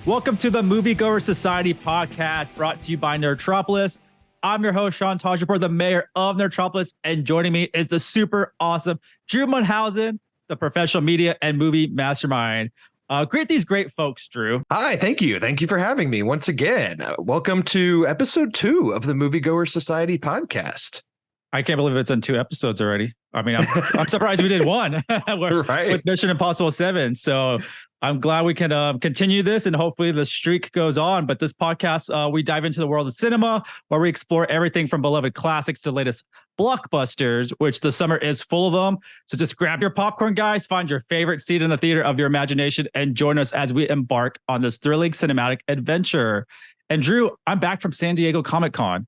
Welcome to the Moviegoers Society podcast brought to you by Nerdtropolis. I'm your host, Sean Tajipour, the mayor of Nerdtropolis, and joining me is the super awesome Drew Munhausen, the professional media and movie mastermind. Greet these great folks, Drew. Hi, thank you. Thank you for having me once again. Welcome to episode 2 of the Moviegoers Society podcast. I can't believe it's in 2 episodes already. I mean, I'm surprised we did one right. with Mission Impossible 7. So I'm glad we can continue this and hopefully the streak goes on. But this podcast, we dive into the world of cinema where we explore everything from beloved classics to latest blockbusters, which the summer is full of them. So just grab your popcorn, guys, find your favorite seat in the theater of your imagination and join us as we embark on this thrilling cinematic adventure. And Drew, I'm back from San Diego Comic-Con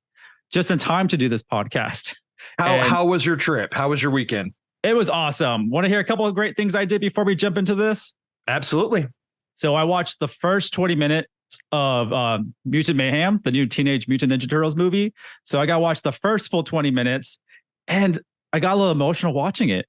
just in time to do this podcast. How was your trip? How was your weekend? It was awesome. Want to hear a couple of great things I did before we jump into this? Absolutely. So I watched the first 20 minutes of Mutant Mayhem, the new Teenage Mutant Ninja Turtles movie. So I got to watch the first full 20 minutes and I got a little emotional watching it.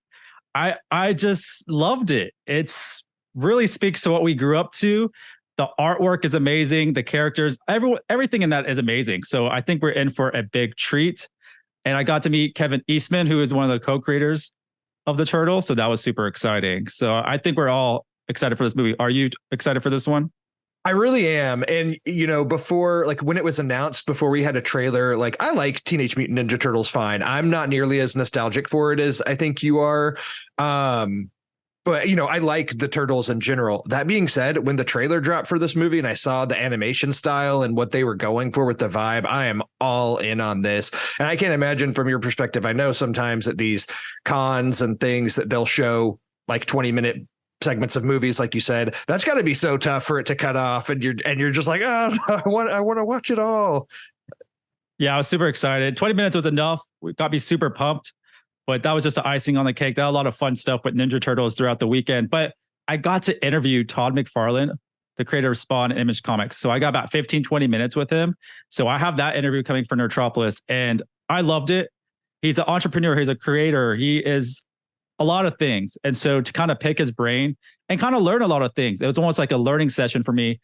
I just loved it. It's really speaks to what we grew up to. The artwork is amazing. The characters, everything in that is amazing. So I think we're in for a big treat. And I got to meet Kevin Eastman, who is one of the co-creators of the Turtle. So that was super exciting. So I think we're all excited for this movie. Are you excited for this one? I really am. And, before, like when it was announced, before we had a trailer, like I like Teenage Mutant Ninja Turtles fine. I'm not nearly as nostalgic for it as I think you are. But, I like the Turtles in general. That being said, when the trailer dropped for this movie and I saw the animation style and what they were going for with the vibe, I am all in on this. And I can't imagine from your perspective. I know sometimes at these cons and things that they'll show like 20-minute segments of movies, like you said, that's got to be so tough for it to cut off. And you're just like, oh, I want to watch it all. Yeah, I was super excited. 20 minutes was enough. We got me super pumped. But that was just the icing on the cake. There was a lot of fun stuff with Ninja Turtles throughout the weekend. But I got to interview Todd McFarlane, the creator of Spawn and Image Comics. So I got about 15, 20 minutes with him. So I have that interview coming for Nerdtropolis. And I loved it. He's an entrepreneur. He's a creator. He is a lot of things. And so to kind of pick his brain and kind of learn a lot of things, it was almost like a learning session for me,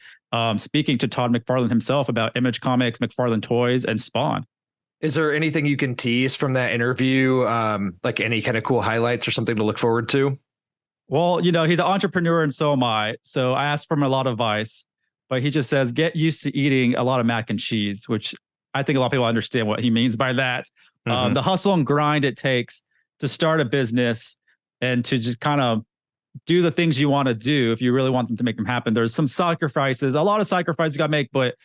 speaking to Todd McFarlane himself about Image Comics, McFarlane Toys, and Spawn. Is there anything you can tease from that interview? Like any kind of cool highlights or something to look forward to? Well, he's an entrepreneur and so am I. So I asked for him a lot of advice, but he just says, get used to eating a lot of mac and cheese, which I think a lot of people understand what he means by that. Mm-hmm. The hustle and grind it takes to start a business and to just kind of do the things you want to do if you really want them to make them happen. There's some sacrifices, a lot of sacrifices you got to make, but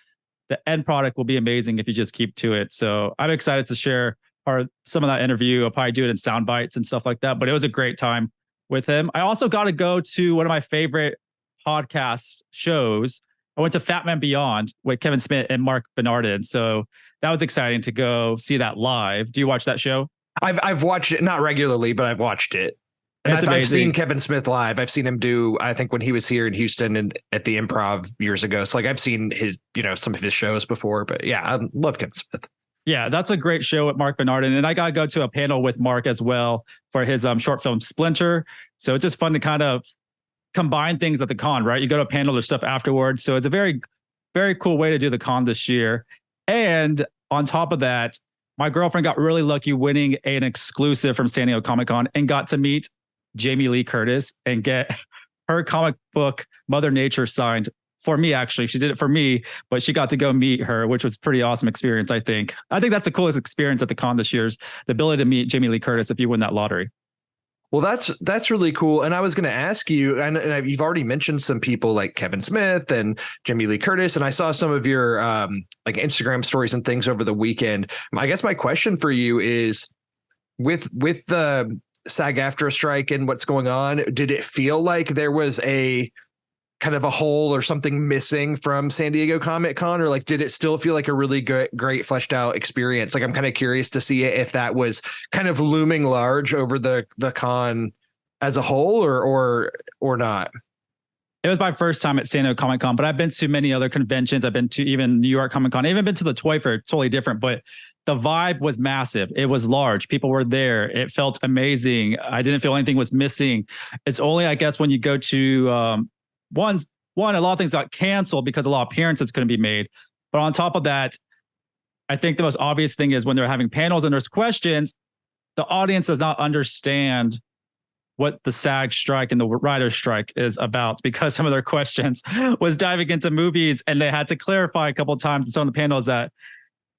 the end product will be amazing if you just keep to it. So I'm excited to share some of that interview. I'll probably do it in sound bites and stuff like that, but it was a great time with him. I also got to go to one of my favorite podcast shows. I went to Fat Man Beyond with Kevin Smith and Mark Bernardin. So that was exciting to go see that live. Do you watch that show? I've watched it, not regularly, but I've watched it. And I've seen Kevin Smith live. I've seen him do, I think when he was here in Houston and at the Improv years ago. So like I've seen his, some of his shows before, but yeah, I love Kevin Smith. Yeah, that's a great show with Mark Bernardin. And I got to go to a panel with Mark as well for his short film Splinter. So it's just fun to kind of combine things at the con, right? You go to a panel, there's stuff afterwards. So it's a very, very cool way to do the con this year. And on top of that, my girlfriend got really lucky winning an exclusive from San Diego Comic-Con and got to meet Jamie Lee Curtis and get her comic book Mother Nature signed for me. Actually, she did it for me, but she got to go meet her, which was a pretty awesome experience. I think that's the coolest experience at the con this year's the ability to meet Jamie Lee Curtis if you win that lottery. Well, that's really cool. And I was going to ask you, and you've already mentioned some people like Kevin Smith and Jamie Lee Curtis, and I saw some of your like Instagram stories and things over the weekend. I guess my question for you is, with the SAG-AFTRA strike and what's going on, did it feel like there was a kind of a hole or something missing from San Diego Comic-Con, or like did it still feel like a really great fleshed out experience? Like I'm kind of curious to see if that was kind of looming large over the con as a whole or not. It was my first time at San Diego Comic-Con, but I've been to many other conventions. I've been to even New York Comic-Con. I even been to the Toy Fair. It's totally different, but the vibe was massive. It was large. People were there. It felt amazing. I didn't feel anything was missing. It's only, I guess, when you go to one one, a lot of things got canceled because a lot of appearances couldn't be made. But on top of that, I think the most obvious thing is when they're having panels and there's questions, the audience does not understand what the SAG strike and the writer's strike is about, because some of their questions was diving into movies, and they had to clarify a couple of times in some of the panels that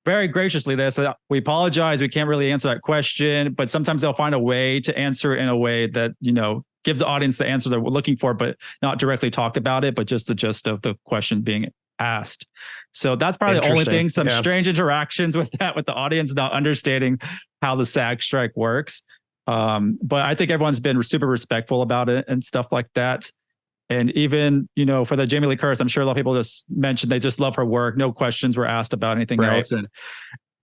very graciously they said, we apologize, we can't really answer that question, but sometimes they'll find a way to answer it in a way that, you know, gives the audience the answer they're looking for, but not directly talk about it, but just the gist of the question being asked. So that's probably the only thing, some strange interactions with that, with the audience not understanding how the SAG strike works. But I think everyone's been super respectful about it and stuff like that. And even, you know, for the Jamie Lee Curtis, I'm sure a lot of people just mentioned they just love her work. No questions were asked about anything else. And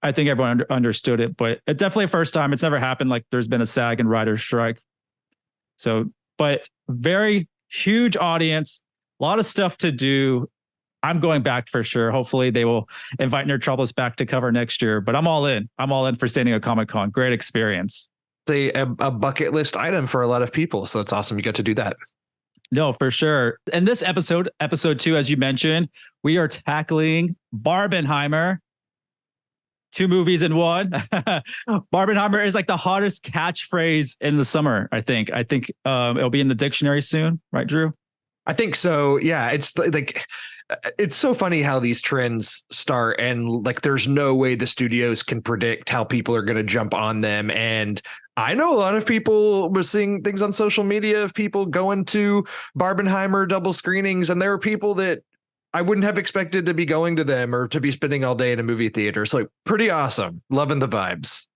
I think everyone understood it, but it's definitely a first time. It's never happened like there's been a SAG and writer's strike. So, but very huge audience, a lot of stuff to do. I'm going back for sure. Hopefully they will invite Nerdtropolis back to cover next year, but I'm all in. I'm all in for San Diego Comic-Con. Great experience. It's a bucket list item for a lot of people. So it's awesome you got to do that. No, for sure. In this episode 2, as you mentioned, we are tackling Barbenheimer. 2 movies in one. Barbenheimer is like the hottest catchphrase in the summer, I think. It'll be in the dictionary soon, right, Drew? I think so. Yeah, it's like it's so funny how these trends start, and like there's no way the studios can predict how people are going to jump on them. And I know a lot of people were seeing things on social media of people going to Barbenheimer double screenings, and there are people that I wouldn't have expected to be going to them or to be spending all day in a movie theater. It's like pretty awesome. Loving the vibes.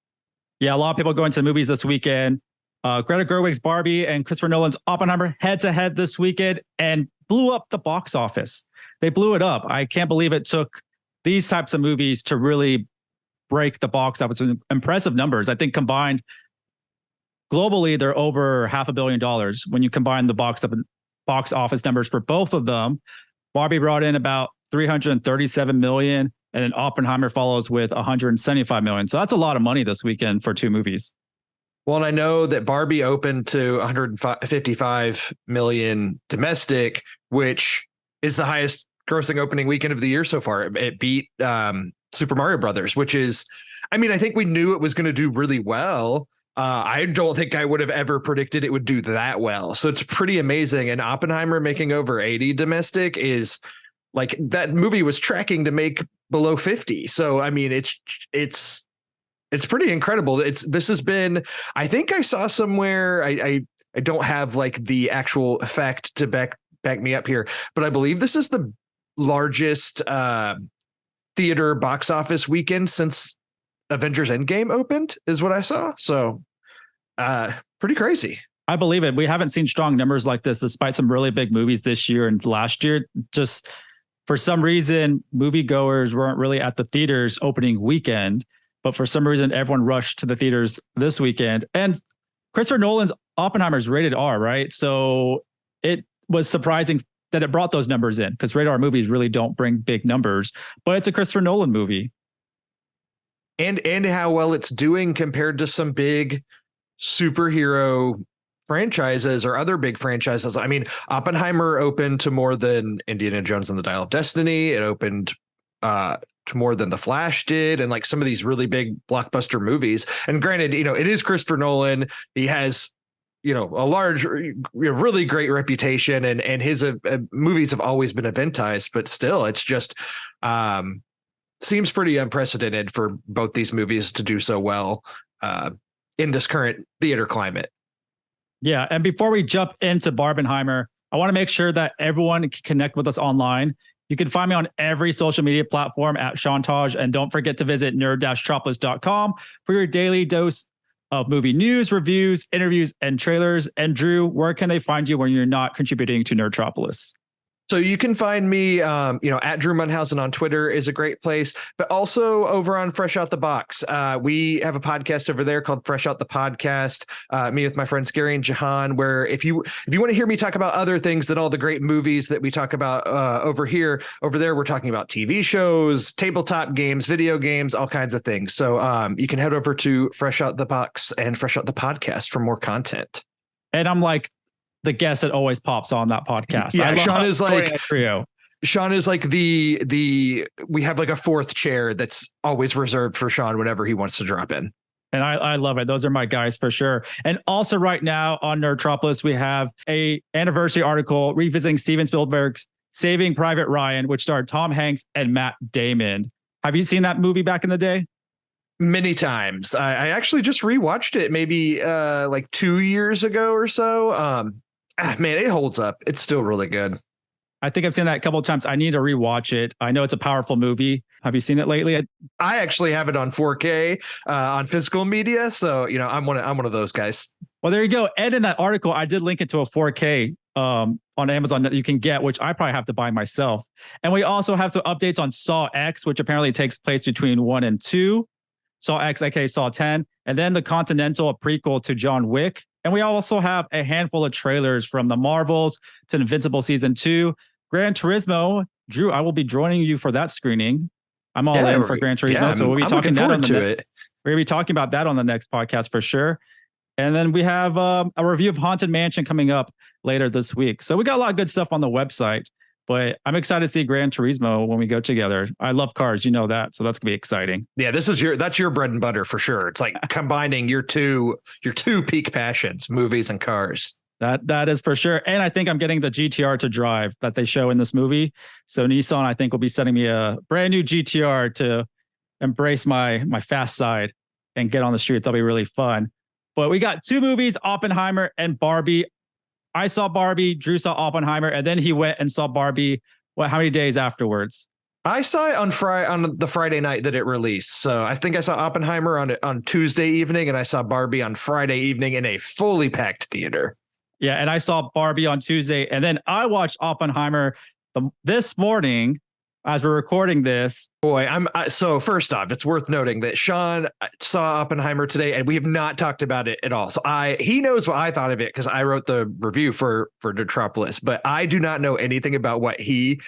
Yeah, a lot of people going to the movies this weekend. Greta Gerwig's Barbie and Christopher Nolan's Oppenheimer head to head this weekend and blew up the box office. They blew it up. I can't believe it took these types of movies to really break the box office with impressive numbers. I think combined globally, they're over $500 million. When you combine the box office numbers for both of them, Barbie brought in about 337 million, and then Oppenheimer follows with 175 million. So that's a lot of money this weekend for 2 movies. Well, and I know that Barbie opened to 155 million domestic, which is the highest grossing opening weekend of the year so far. It beat Super Mario Brothers, which is, I mean, I think we knew it was going to do really well. I don't think I would have ever predicted it would do that well. So it's pretty amazing. And Oppenheimer making over 80 domestic is like, that movie was tracking to make below 50. So, I mean, it's pretty incredible. This has been, I think I saw somewhere, I don't have like the actual fact to back me up here, but I believe this is the largest theater box office weekend since Avengers Endgame opened, is what I saw. So pretty crazy. I believe it. We haven't seen strong numbers like this, despite some really big movies this year and last year. Just for some reason, moviegoers weren't really at the theaters opening weekend, but for some reason, everyone rushed to the theaters this weekend. And Christopher Nolan's Oppenheimer is rated R, right? So it was surprising that it brought those numbers in, because rated R movies really don't bring big numbers, but it's a Christopher Nolan movie. And how well it's doing compared to some big superhero franchises or other big franchises. I mean, Oppenheimer opened to more than Indiana Jones and the Dial of Destiny. It opened to more than The Flash did, and like some of these really big blockbuster movies. And granted, you know, it is Christopher Nolan. He has, you know, a large, really great reputation, and his movies have always been eventized, but still, it's just seems pretty unprecedented for both these movies to do so well in this current theater climate. Yeah. And before we jump into Barbenheimer, I want to make sure that everyone can connect with us online. You can find me on every social media platform at Chantage. And don't forget to visit nerd-tropolis.com for your daily dose of movie news, reviews, interviews, and trailers. And Drew, where can they find you when you're not contributing to Nerdtropolis? So you can find me, at Drew Munhausen on Twitter is a great place, but also over on Fresh Out the Box. We have a podcast over there called Fresh Out the Podcast. Me with my friends Gary and Jahan, where if you want to hear me talk about other things than all the great movies that we talk about over there, we're talking about TV shows, tabletop games, video games, all kinds of things. So you can head over to Fresh Out the Box and Fresh Out the Podcast for more content. And I'm like the guest that always pops on that podcast. Yeah, Sean is like a trio. Sean is like the we have like a fourth chair that's always reserved for Sean whenever he wants to drop in. And I love it. Those are my guys for sure. And also right now on Nerdtropolis, we have a anniversary article revisiting Steven Spielberg's Saving Private Ryan, which starred Tom Hanks and Matt Damon. Have you seen that movie back in the day? Many times. I actually just rewatched it maybe like 2 years ago or so. Man, it holds up. It's still really good. I think I've seen that a couple of times. I need to rewatch it. I know it's a powerful movie. Have you seen it lately? I actually have it on 4K on physical media. So, I'm one of those guys. Well, there you go. And in that article, I did link it to a 4K on Amazon that you can get, which I probably have to buy myself. And we also have some updates on Saw X, which apparently takes place between 1 and 2. Saw X, aka Saw 10. And then the Continental, a prequel to John Wick. And we also have a handful of trailers from the Marvels to Invincible Season 2. Gran Turismo, Drew, I will be joining you for that screening. I'm all in for Gran Turismo, so we'll be talking that on we're gonna be talking about that on the next podcast for sure. And then we have a review of Haunted Mansion coming up later this week. So we got a lot of good stuff on the website. But I'm excited to see Gran Turismo when we go together. I love cars, you know that, so that's gonna be exciting. Yeah, that's your bread and butter for sure. It's like combining your two peak passions, movies and cars. That is for sure. And I think I'm getting the GTR to drive that they show in this movie. So Nissan, I think, will be sending me a brand new GTR to embrace my fast side and get on the streets. That'll be really fun. But we got 2 movies, Oppenheimer and Barbie. I saw Barbie, Drew saw Oppenheimer, and then he went and saw Barbie. How many days afterwards? I saw it on the Friday night that it released. So I think I saw Oppenheimer on Tuesday evening, and I saw Barbie on Friday evening in a fully packed theater. Yeah, and I saw Barbie on Tuesday, and then I watched Oppenheimer this morning as we're recording this. Boy, so first off, it's worth noting that Sean saw Oppenheimer today, and we have not talked about it at all. So he knows what I thought of it because I wrote the review for Nerdtropolis, but I do not know anything about what he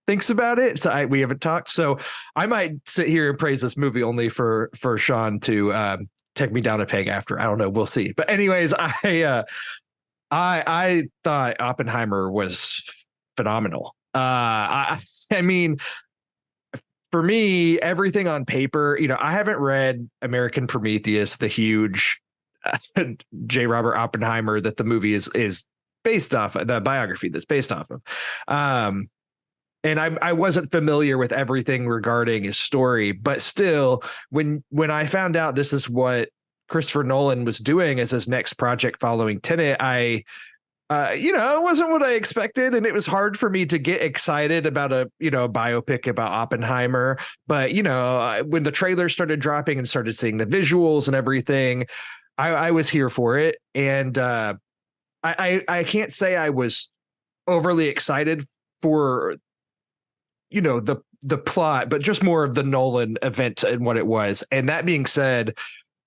thinks about it. So we haven't talked. So I might sit here and praise this movie only for Sean to take me down a peg after. I don't know. We'll see. But anyways, I thought Oppenheimer was phenomenal. I mean, for me, everything on paper, I haven't read American Prometheus, the huge J. Robert Oppenheimer that the movie is based off of, the biography that's based off of. And I wasn't familiar with everything regarding his story, but still, when I found out this is what Christopher Nolan was doing as his next project following Tenet, it wasn't what I expected, and it was hard for me to get excited about a biopic about Oppenheimer. But when the trailer started dropping and started seeing the visuals and everything, I was here for it. And I can't say I was overly excited for the plot, but just more of the Nolan event and what it was. And that being said,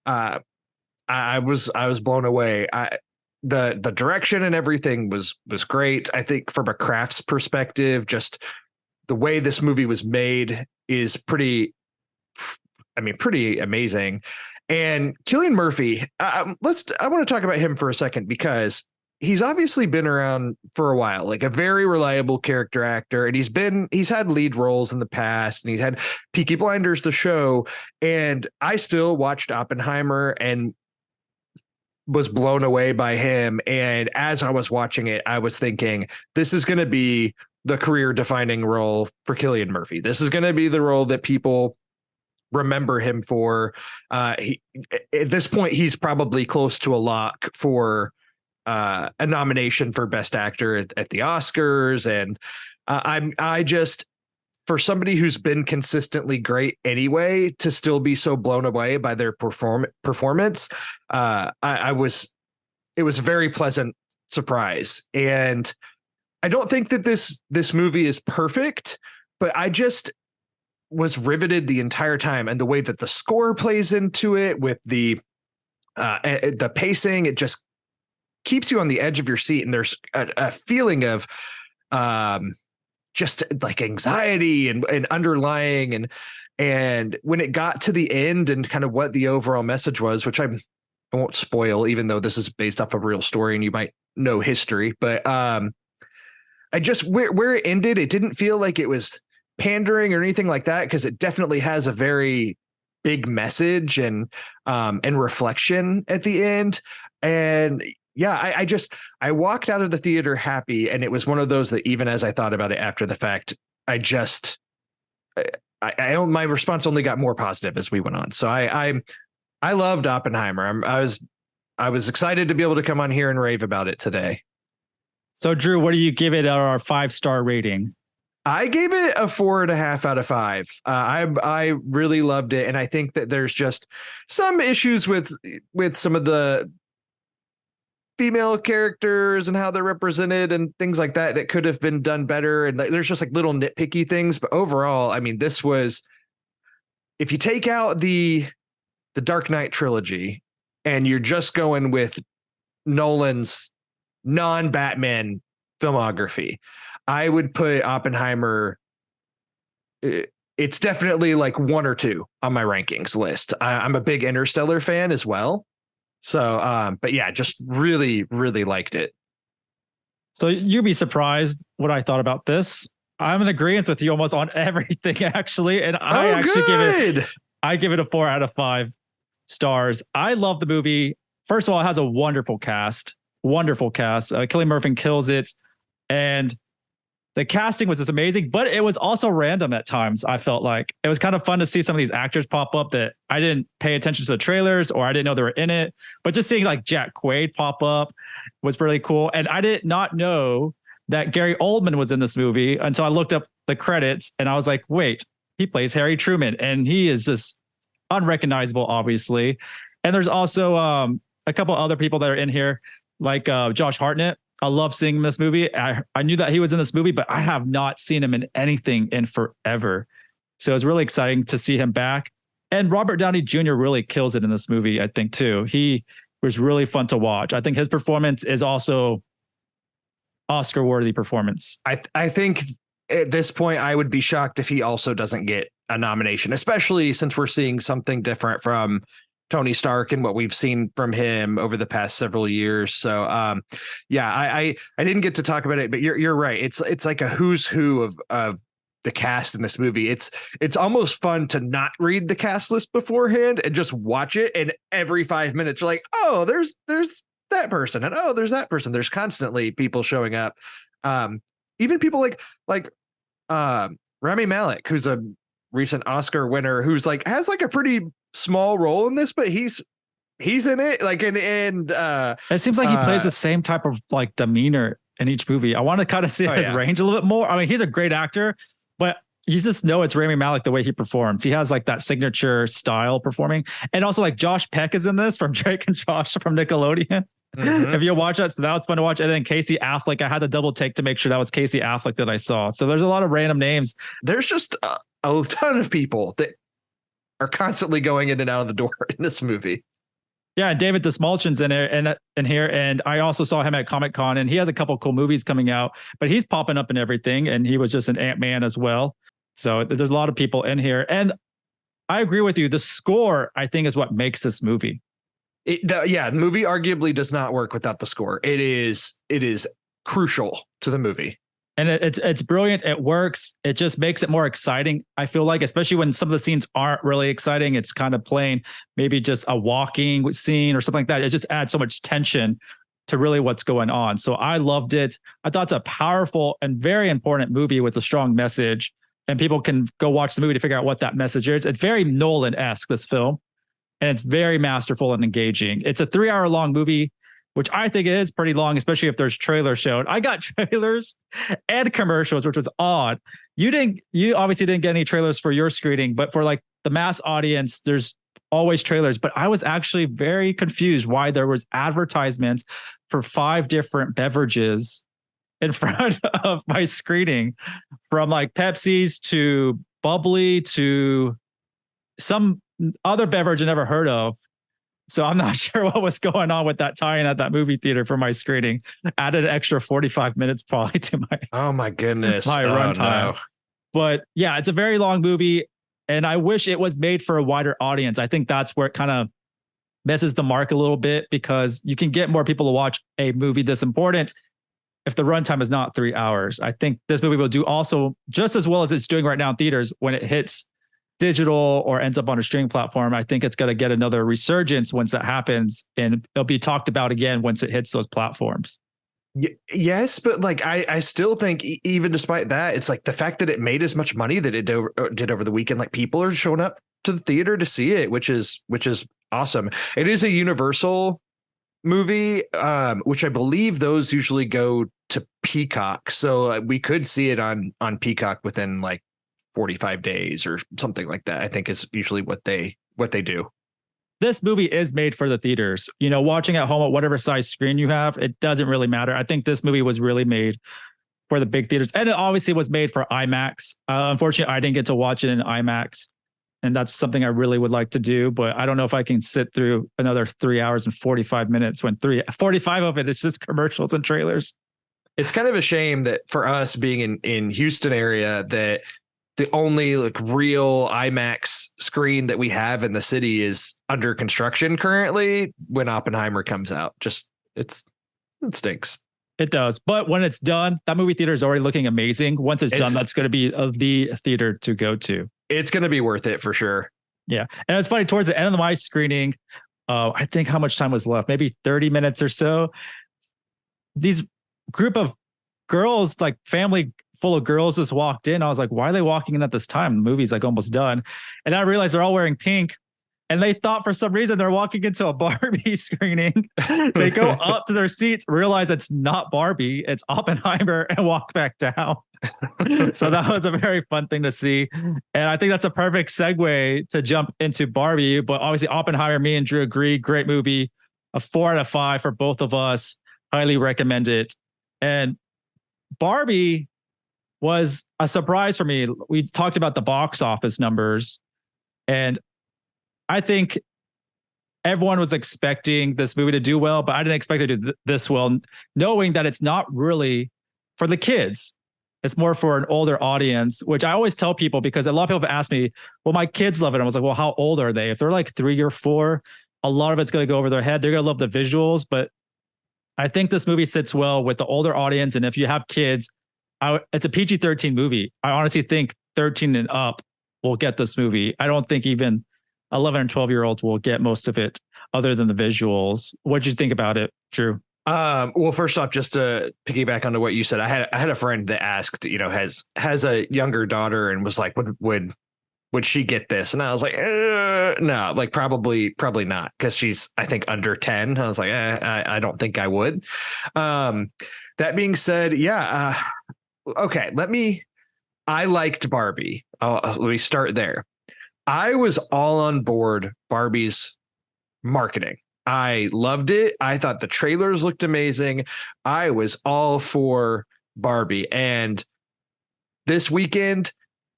I was blown away. The direction and everything was great. I think from a crafts perspective, just the way this movie was made is pretty amazing. And Cillian Murphy, I want to talk about him for a second because he's obviously been around for a while, like a very reliable character actor. And he's had lead roles in the past, and he's had Peaky Blinders, the show. And I still watched Oppenheimer and was blown away by him. And as I was watching it, I was thinking, this is going to be the career defining role for Cillian Murphy. This is going to be the role that people remember him for. At this point, he's probably close to a lock for a nomination for Best Actor at the Oscars. And I just, for somebody who's been consistently great anyway, to still be so blown away by their performance, it was a very pleasant surprise. And I don't think that this movie is perfect, but I just was riveted the entire time, and the way that the score plays into it with the pacing, it just keeps you on the edge of your seat. And there's a feeling of just like anxiety and underlying, and when it got to the end and kind of what the overall message was, which I won't spoil, even though this is based off a real story and you might no history, but I just where it ended, it didn't feel like it was pandering or anything like that, because it definitely has a very big message and reflection at the end. And yeah, I walked out of the theater happy, and it was one of those that even as I thought about it after the fact, I my response only got more positive as we went on. So I loved Oppenheimer. I was excited to be able to come on here and rave about it today. So Drew, what do you give it our 5-star rating? I gave it a 4.5 out of 5. I really loved it, and I think that there's just some issues with some of the female characters and how they're represented and things like that that could have been done better. And there's just like little nitpicky things, but overall, I mean, this was, if you take out the Dark Knight trilogy and you're just going with Nolan's non-Batman filmography, I would put Oppenheimer. It's definitely like 1 or 2 on my rankings list. I'm a big Interstellar fan as well. So, but yeah, just really, really liked it. So you'd be surprised what I thought about this. I'm in agreement with you almost on everything, actually. And I give it a 4 out of 5 stars. I love the movie. First of all, it has a wonderful cast. Cillian Murphy kills it. And the casting was just amazing, but it was also random at times. I felt like it was kind of fun to see some of these actors pop up that I didn't pay attention to the trailers or I didn't know they were in it. But just seeing like Jack Quaid pop up was really cool. And I did not know that Gary Oldman was in this movie until I looked up the credits and I was like, wait, he plays Harry Truman, and he is just unrecognizable, obviously. And there's also a couple other people that are in here, like Josh Hartnett. I love seeing him in this movie. I knew that he was in this movie, but I have not seen him in anything in forever. So it's really exciting to see him back. And Robert Downey Jr. really kills it in this movie, I think, too. He was really fun to watch. I think his performance is also Oscar-worthy performance. I think at this point, I would be shocked if he also doesn't get a nomination, especially since we're seeing something different from Tony Stark and what we've seen from him over the past several years. So, yeah, I didn't get to talk about it, but you're right. It's like a who's who of the cast in this movie. It's almost fun to not read the cast list beforehand and just watch it. And every 5 minutes, you're like, oh, there's that person, and oh, there's that person. There's constantly people showing up. Even people like Rami Malek, who's a recent Oscar winner, who's like has like a pretty small role in this, but he's in it. Like and it seems like he plays the same type of like demeanor in each movie. I want to kind of see his range a little bit more. I mean, he's a great actor, but you just know it's Rami Malek the way he performs. He has like that signature style performing. And also like Josh Peck is in this from Drake and Josh from Nickelodeon. Mm-hmm. If you watch that, so that was fun to watch. And then Casey Affleck, I had to double take to make sure that was Casey Affleck that I saw. So there's a lot of random names. There's just a ton of people that are constantly going in and out of the door in this movie. Yeah, and David Dastmalchian's in here, and I also saw him at Comic-Con, and he has a couple cool movies coming out, but he's popping up in everything, and he was just an Ant-Man as well. So there's a lot of people in here, and I agree with you. The score, I think, is what makes this movie. The movie arguably does not work without the score. It is crucial to the movie. And it's brilliant. It works. It just makes it more exciting. I feel like, especially when some of the scenes aren't really exciting, it's kind of plain, maybe just a walking scene or something like that. It just adds so much tension to really what's going on. So I loved it. I thought it's a powerful and very important movie with a strong message, and people can go watch the movie to figure out what that message is. It's very Nolan-esque, this film, and it's very masterful and engaging. It's a 3-hour long movie, which I think is pretty long, especially if there's trailers shown. I got trailers and commercials, which was odd. You obviously didn't get any trailers for your screening, but for like the mass audience, there's always trailers. But I was actually very confused why there was advertisements for 5 different beverages in front of my screening, from like Pepsi's to bubbly to some other beverage I never heard of. So I'm not sure what was going on with that tie-in at that movie theater for my screening. Added an extra 45 minutes probably to my my runtime. No. But yeah, it's a very long movie, and I wish it was made for a wider audience. I think that's where it kind of misses the mark a little bit, because you can get more people to watch a movie this important if the runtime is not 3 hours. I think this movie will do also just as well as it's doing right now in theaters when it hits digital or ends up on a streaming platform. I think it's going to get another resurgence once that happens, and it'll be talked about again once it hits those platforms. Yes, but like I still think even despite that, it's like the fact that it made as much money that it did over the weekend, like people are showing up to the theater to see it, which is awesome. It is a Universal movie, which I believe those usually go to Peacock, so we could see it on Peacock within like 45 days or something like that. I think is usually what they do. This movie is made for the theaters. You know, watching at home at whatever size screen you have, it doesn't really matter. I think this movie was really made for the big theaters, and it obviously was made for IMAX. Unfortunately, I didn't get to watch it in IMAX, and that's something I really would like to do, but I don't know if I can sit through another 3 hours and 45 minutes when 45 of it is just commercials and trailers. It's kind of a shame that for us being in Houston area, that the only like real IMAX screen that we have in the city is under construction currently when Oppenheimer comes out. Just it stinks. It does. But when it's done, that movie theater is already looking amazing. Once it's done, that's going to be the theater to go to. It's going to be worth it for sure. Yeah. And it's funny, towards the end of my screening, I think how much time was left? Maybe 30 minutes or so. These group of girls, like family full of girls, just walked in. I was like, why are they walking in at this time? The movie's like almost done. And I realized they're all wearing pink. And they thought for some reason they're walking into a Barbie screening. They go up to their seats, realize it's not Barbie, it's Oppenheimer, and walk back down. So that was a very fun thing to see. And I think that's a perfect segue to jump into Barbie. But obviously Oppenheimer, me and Drew agree, great movie. A 4 out of 5 for both of us. Highly recommend it. And Barbie was a surprise for me. We talked about the box office numbers, and I think everyone was expecting this movie to do well, but I didn't expect it to do this well, knowing that it's not really for the kids. It's more for an older audience, which I always tell people, because a lot of people have asked me, well, my kids love it. I was like, well, how old are they? If they're like 3 or 4, a lot of it's going to go over their head. They're going to love the visuals, but I think this movie sits well with the older audience. And if you have kids, it's a PG-13 movie. I honestly think 13 and up will get this movie. I don't think even 11 and 12-year-olds will get most of it other than the visuals. What'd you think about it, Drew? Well, first off, just to piggyback onto what you said, I had a friend that asked, has a younger daughter and was like, would she get this? And I was like, no, like probably not, because she's, I think, under 10. I was like, I don't think I would. That being said, yeah. Okay, I liked Barbie. Let me start there. I was all on board Barbie's marketing. I loved it. I thought the trailers looked amazing. I was all for Barbie. And this weekend,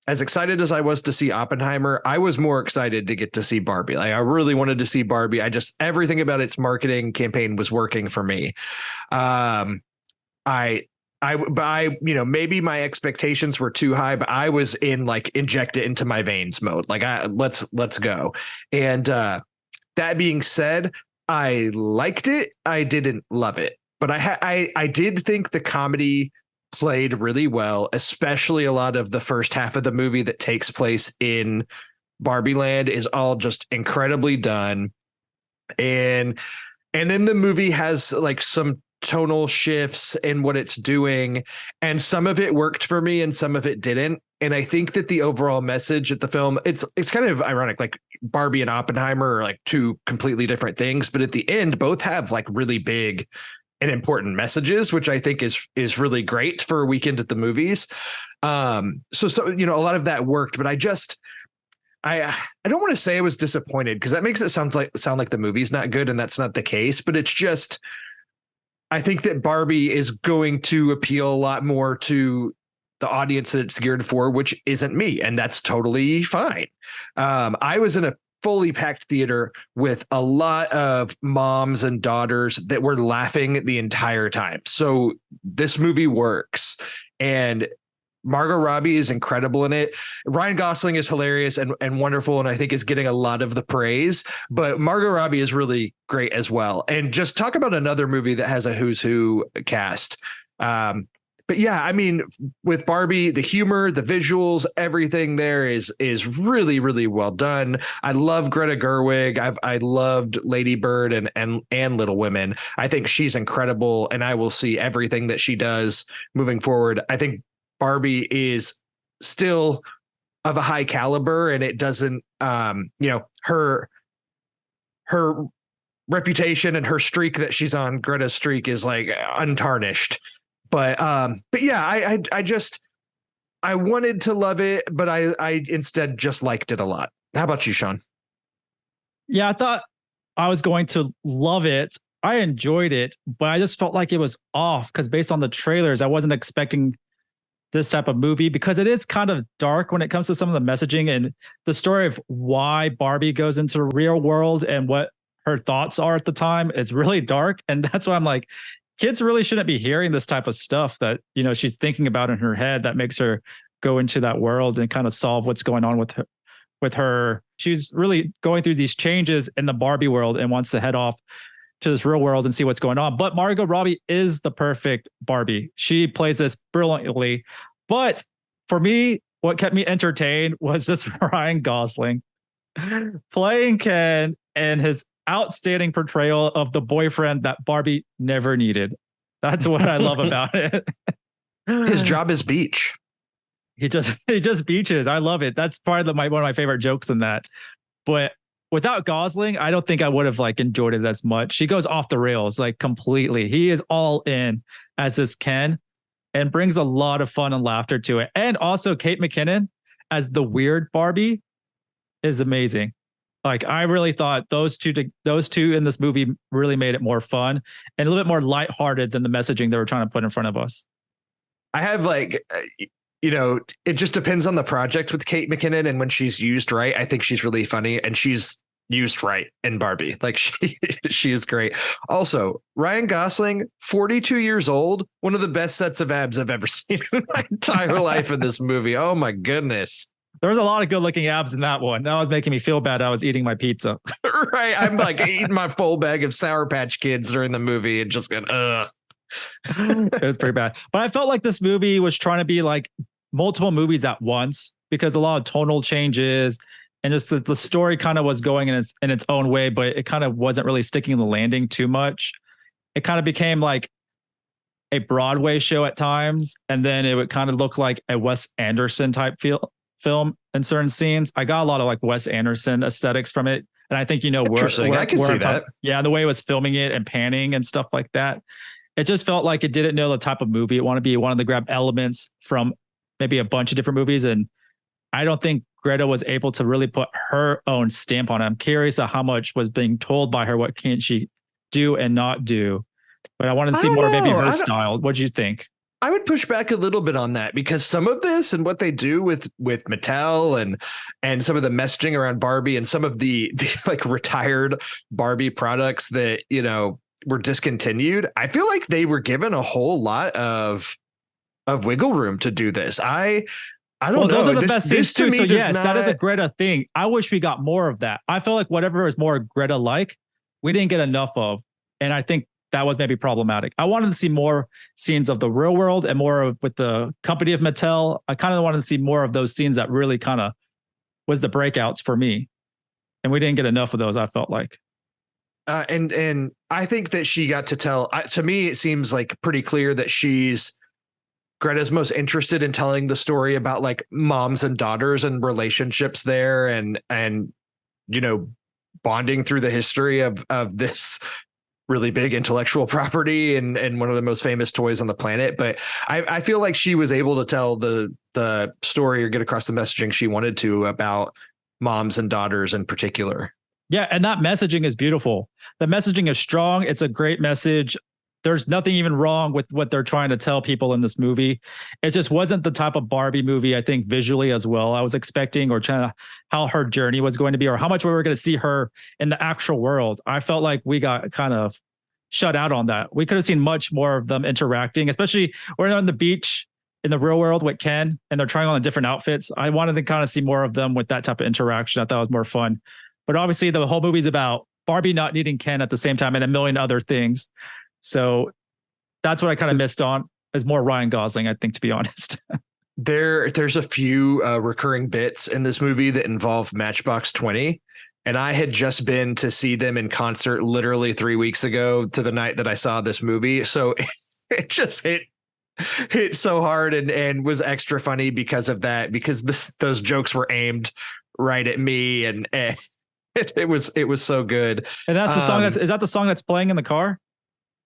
as excited as I was to see Oppenheimer, I was more excited to get to see Barbie. Like, I really wanted to see Barbie. Everything about its marketing campaign was working for me. Maybe my expectations were too high, but I was in like inject it into my veins mode. Like, let's go. And that being said, I liked it. I didn't love it, but I did think the comedy played really well, especially a lot of the first half of the movie that takes place in Barbie Land is all just incredibly done. And then the movie has like some tonal shifts in what it's doing, and some of it worked for me and some of it didn't. And I think that the overall message at the film, it's kind of ironic, like Barbie and Oppenheimer are like two completely different things, but at the end both have like really big and important messages, which I think is really great for a weekend at the movies. So a lot of that worked, but I don't want to say I was disappointed, because that makes it sound like the movie's not good, and that's not the case. But it's just, I think that Barbie is going to appeal a lot more to the audience that it's geared for, which isn't me, and that's totally fine. I was in a fully packed theater with a lot of moms and daughters that were laughing the entire time. So this movie works. And Margot Robbie is incredible in it. Ryan Gosling is hilarious and wonderful, and I think is getting a lot of the praise. But Margot Robbie is really great as well. And just talk about another movie that has a who's who cast. But yeah, I mean, with Barbie, the humor, the visuals, everything there is really, really well done. I love Greta Gerwig. I loved Lady Bird and Little Women. I think she's incredible, and I will see everything that she does moving forward. I think Barbie is still of a high caliber, and it doesn't, her reputation and her streak that she's on, Greta's streak, is like untarnished. But yeah, I wanted to love it, but I instead just liked it a lot. How about you, Sean? Yeah, I thought I was going to love it. I enjoyed it, but I just felt like it was off because based on the trailers, I wasn't expecting this type of movie because it is kind of dark when it comes to some of the messaging and the story of why Barbie goes into the real world and what her thoughts are at the time is really dark. And that's why I'm like, kids really shouldn't be hearing this type of stuff that, she's thinking about in her head that makes her go into that world and kind of solve what's going on with her. She's really going through these changes in the Barbie world and wants to head off to this real world and see what's going on. But Margot Robbie is the perfect Barbie. She plays this brilliantly. But for me, what kept me entertained was just Ryan Gosling playing Ken and his outstanding portrayal of the boyfriend that Barbie never needed. That's what I love about it. His job is beach. He just beaches. I love it. That's probably one of my favorite jokes in that. But without Gosling, I don't think I would have enjoyed it as much. He goes off the rails completely. He is all in as this Ken and brings a lot of fun and laughter to it. And also Kate McKinnon as the weird Barbie is amazing. I really thought those two in this movie really made it more fun and a little bit more lighthearted than the messaging they were trying to put in front of us. I have it just depends on the project with Kate McKinnon, and when she's used right, I think she's really funny, and she's used right in Barbie. She is great. Also, Ryan Gosling, 42 years old, one of the best sets of abs I've ever seen in my entire life in this movie. Oh my goodness. There was a lot of good looking abs in that one. That was making me feel bad. I was eating my pizza. Right. I'm eating my full bag of Sour Patch Kids during the movie and just going, ugh. It was pretty bad. But I felt like this movie was trying to be multiple movies at once because a lot of tonal changes and just the story kind of was going in its own way, but it kind of wasn't really sticking the landing too much. It kind of became a Broadway show at times. And then it would kind of look like a Wes Anderson type film in certain scenes. I got a lot of Wes Anderson aesthetics from it. And I think, Interesting. I can see that. Yeah. The way it was filming it and panning and stuff like that. It just felt like it didn't know the type of movie it wanted to be. It wanted to grab elements from maybe a bunch of different movies. And I don't think Greta was able to really put her own stamp on it. I'm curious of how much was being told by her. What can she do and not do? But I wanted to see more maybe her style. What do you think? I would push back a little bit on that because some of this and what they do with Mattel and some of the messaging around Barbie and some of the retired Barbie products that, were discontinued, I feel like they were given a whole lot of wiggle room to do this. I don't know. Those are the best things too. So yes, that is a Greta thing. I wish we got more of that. I felt like whatever is more Greta-like, we didn't get enough of. And I think that was maybe problematic. I wanted to see more scenes of the real world and more with the company of Mattel. I kind of wanted to see more of those scenes that really kind of was the breakouts for me. And we didn't get enough of those, I felt like. And I think that she got to tell, to me, it seems pretty clear that Greta's most interested in telling the story about moms and daughters and relationships there and bonding through the history of this really big intellectual property and one of the most famous toys on the planet. But I feel like she was able to tell the story or get across the messaging she wanted to about moms and daughters in particular. Yeah. And that messaging is beautiful. The messaging is strong. It's a great message. There's nothing even wrong with what they're trying to tell people in this movie. It just wasn't the type of Barbie movie, I think, visually as well, I was expecting, or trying to how her journey was going to be, or how much we were going to see her in the actual world. I felt like we got kind of shut out on that. We could have seen much more of them interacting, especially when they're on the beach in the real world with Ken and they're trying on different outfits. I wanted to kind of see more of them with that type of interaction. I thought it was more fun. But obviously the whole movie's about Barbie not needing Ken at the same time and a million other things. So that's what I kind of missed on, is more Ryan Gosling, I think, to be honest. There's a few recurring bits in this movie that involve Matchbox 20. And I had just been to see them in concert literally 3 weeks ago to the night that I saw this movie. So it just hit so hard and was extra funny because of that, because those jokes were aimed right at me. And it was so good. And that's the song. Is that the song that's playing in the car?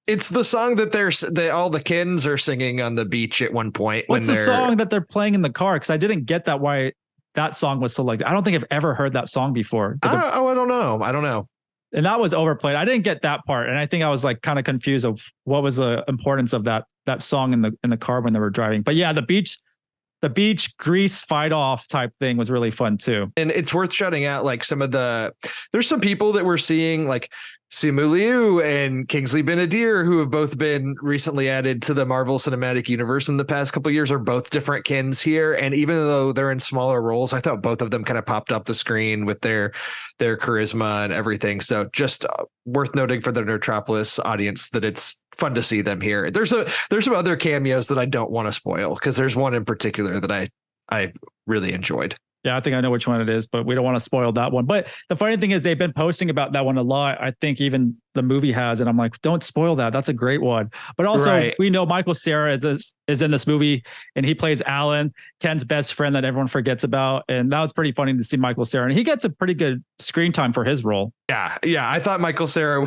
It's the song that all the Kens are singing on the beach at one point. What's the song that they're playing in the car? Because I didn't get that, why that song was selected. I don't think I've ever heard that song before. I don't know. And that was overplayed. I didn't get that part. And I think I was like kind of confused of what was the importance of that song in the car when they were driving. But yeah, the beach grease fight off type thing was really fun too. And it's worth shouting out like there's some people that we're seeing, like Simu Liu and Kingsley Ben-Adir, who have both been recently added to the Marvel Cinematic Universe in the past couple of years, are both different Kens here. And even though they're in smaller roles, I thought both of them kind of popped up the screen with their charisma and everything. So just worth noting for the Nerdtropolis audience that it's fun to see them here. There's some other cameos that I don't want to spoil, because there's one in particular that I really enjoyed. Yeah, I think I know which one it is, but we don't want to spoil that one. But the funny thing is they've been posting about that one a lot. I think even the movie has, and I'm like, don't spoil that. That's a great one. But also we know Michael Cera is in this movie, and he plays Alan, Ken's best friend that everyone forgets about. And that was pretty funny to see Michael Cera. And he gets a pretty good screen time for his role. Yeah. I thought Michael Cera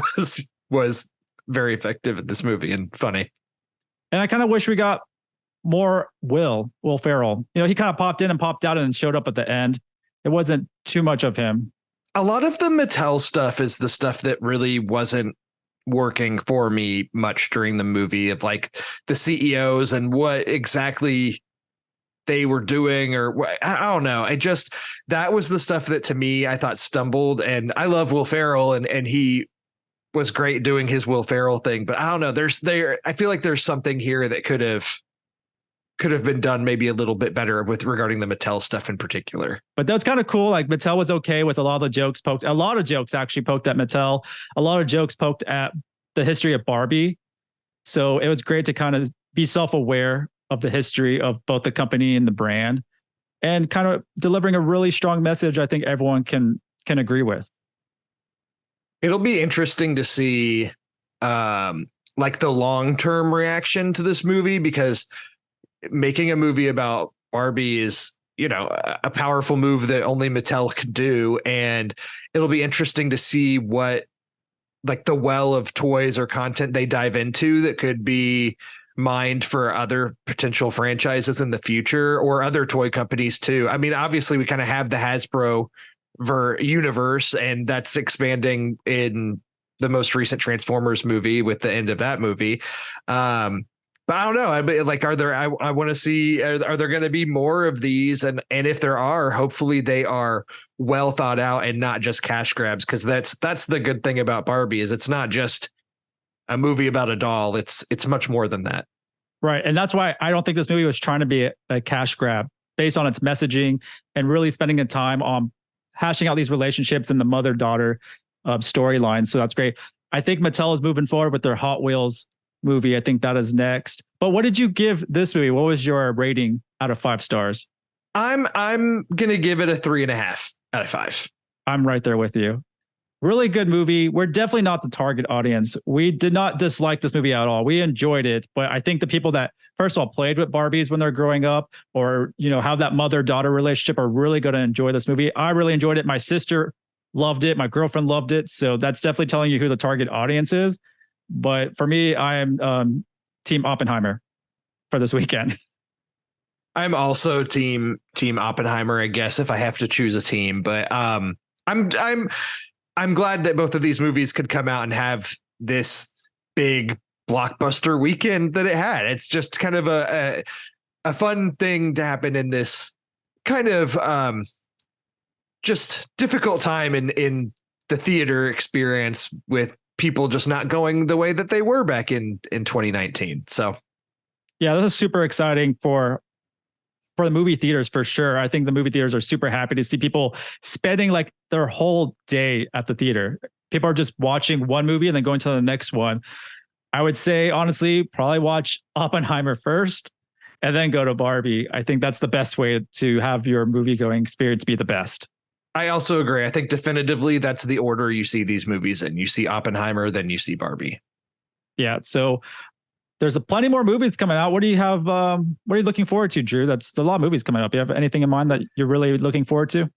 was very effective in this movie and funny. And I kind of wish we got more Will Ferrell. You know, he kind of popped in and popped out and showed up at the end. It wasn't too much of him. A lot of the Mattel stuff is the stuff that really wasn't working for me much during the movie, of like the CEOs and what exactly they were doing, or I don't know. That was the stuff that to me I thought stumbled. And I love Will Ferrell and he was great doing his Will Ferrell thing, but I don't know. I feel like there's something here that could have been done maybe a little bit better with regarding the Mattel stuff in particular. But that's kind of cool. Like Mattel was okay with a lot of the jokes poked. A lot of jokes actually poked at Mattel. A lot of jokes poked at the history of Barbie. So it was great to kind of be self-aware of the history of both the company and the brand, and kind of delivering a really strong message I think everyone can agree with. It'll be interesting to see like the long-term reaction to this movie, because making a movie about Barbie is, you know, a powerful move that only Mattel could do. And it'll be interesting to see what like the well of toys or content they dive into that could be mined for other potential franchises in the future, or other toy companies too. I mean, obviously we kind of have the Hasbro universe, and that's expanding in the most recent Transformers movie with the end of that movie. But I don't know. I want to see, are there going to be more of these? And if there are, hopefully they are well thought out and not just cash grabs. Cause that's the good thing about Barbie, is it's not just a movie about a doll. It's much more than that. Right. And that's why I don't think this movie was trying to be a cash grab, based on its messaging and really spending the time on hashing out these relationships and the mother-daughter storyline. So that's great. I think Mattel is moving forward with their Hot Wheels movie. I think that is next. But what did you give this movie? What was your rating out of 5 stars? I'm gonna give it a 3.5 out of 5. I'm right there with you. Really good movie. We're definitely not the target audience. We did not dislike this movie at all. We enjoyed it. But I think the people that, first of all, played with Barbies when they're growing up, or, you know, have that mother-daughter relationship, are really going to enjoy this movie. I really enjoyed it. My sister loved it. My girlfriend loved it. So that's definitely telling you who the target audience is. But for me, I am Team Oppenheimer for this weekend. I'm also team Oppenheimer, I guess, if I have to choose a team. But I'm glad that both of these movies could come out and have this big blockbuster weekend that it had. It's just kind of a fun thing to happen in this kind of just difficult time in the theater experience, with people just not going the way that they were back in 2019. So yeah, this is super exciting for for the movie theaters for sure. I think the movie theaters are super happy to see people spending like their whole day at the theater. People are just watching one movie and then going to the next one. I would say, honestly, probably watch Oppenheimer first and then go to Barbie. I think that's the best way to have your movie going experience be the best. I also agree. I think definitively that's the order you see these movies in. You see Oppenheimer, then you see Barbie. Yeah. So there's plenty more movies coming out. What do you have? What are you looking forward to, Drew? That's a lot of movies coming up. You have anything in mind that you're really looking forward to?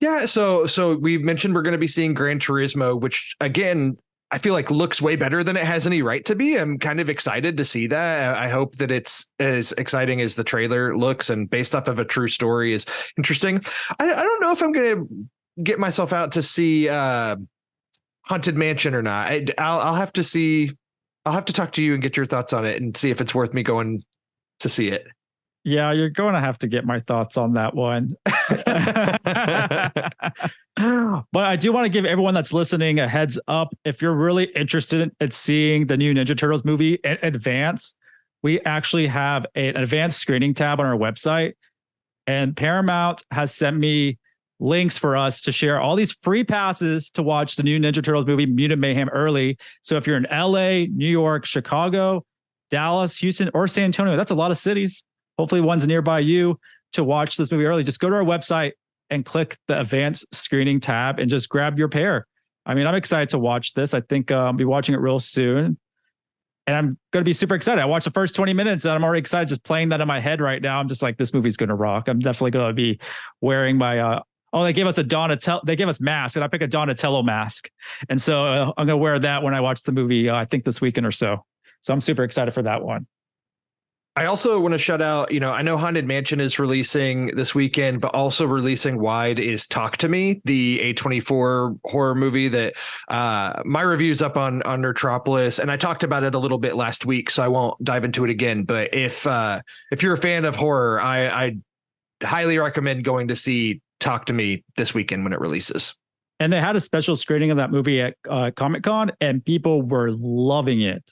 Yeah. So we mentioned we're going to be seeing Gran Turismo, which again, I feel like looks way better than it has any right to be. I'm kind of excited to see that. I hope that it's as exciting as the trailer looks and based off of a true story is interesting. I don't know if I'm going to get myself out to see Haunted Mansion or not. I'll have to see. I'll have to talk to you and get your thoughts on it and see if it's worth me going to see it. Yeah, you're going to have to get my thoughts on that one. But I do want to give everyone that's listening a heads up. If you're really interested in seeing the new Ninja Turtles movie in advance, we actually have an advanced screening tab on our website. And Paramount has sent me links for us to share all these free passes to watch the new Ninja Turtles movie, Mutant Mayhem, early. So if you're in LA, New York, Chicago, Dallas, Houston, or San Antonio, that's a lot of cities. Hopefully one's nearby you to watch this movie early. Just go to our website and click the advanced screening tab and just grab your pair. I mean, I'm excited to watch this. I think I'll be watching it real soon. And I'm going to be super excited. I watched the first 20 minutes and I'm already excited just playing that in my head right now. I'm just like, this movie's going to rock. I'm definitely going to be wearing my, they gave us they gave us masks and I picked a Donatello mask. And so I'm going to wear that when I watch the movie, I think this weekend or so. So I'm super excited for that one. I also want to shout out, I know Haunted Mansion is releasing this weekend, but also releasing wide is Talk to Me, the A24 horror movie that my review's up on Nerdtropolis. And I talked about it a little bit last week, so I won't dive into it again. But if you're a fan of horror, I highly recommend going to see Talk to Me this weekend when it releases. And they had a special screening of that movie at Comic-Con and people were loving it.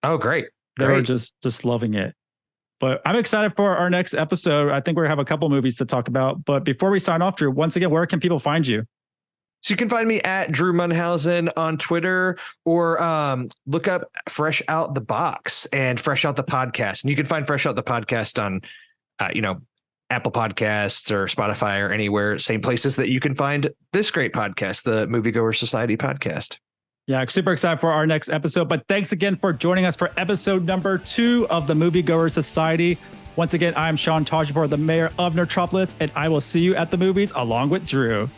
Oh, great. They were just loving it. But I'm excited for our next episode. I think we're going to have a couple movies to talk about. But before we sign off, Drew, once again, where can people find you? So you can find me at Drew Munhausen on Twitter or look up Fresh Out the Box and Fresh Out the Podcast. And you can find Fresh Out the Podcast on, Apple Podcasts or Spotify or anywhere, same places that you can find this great podcast, the Moviegoers Society podcast. Yeah, super excited for our next episode. But thanks again for joining us for episode number 2 of the Moviegoers Society. Once again, I'm Tajipour, the mayor of Nerdtropolis, and I will see you at the movies along with Drew.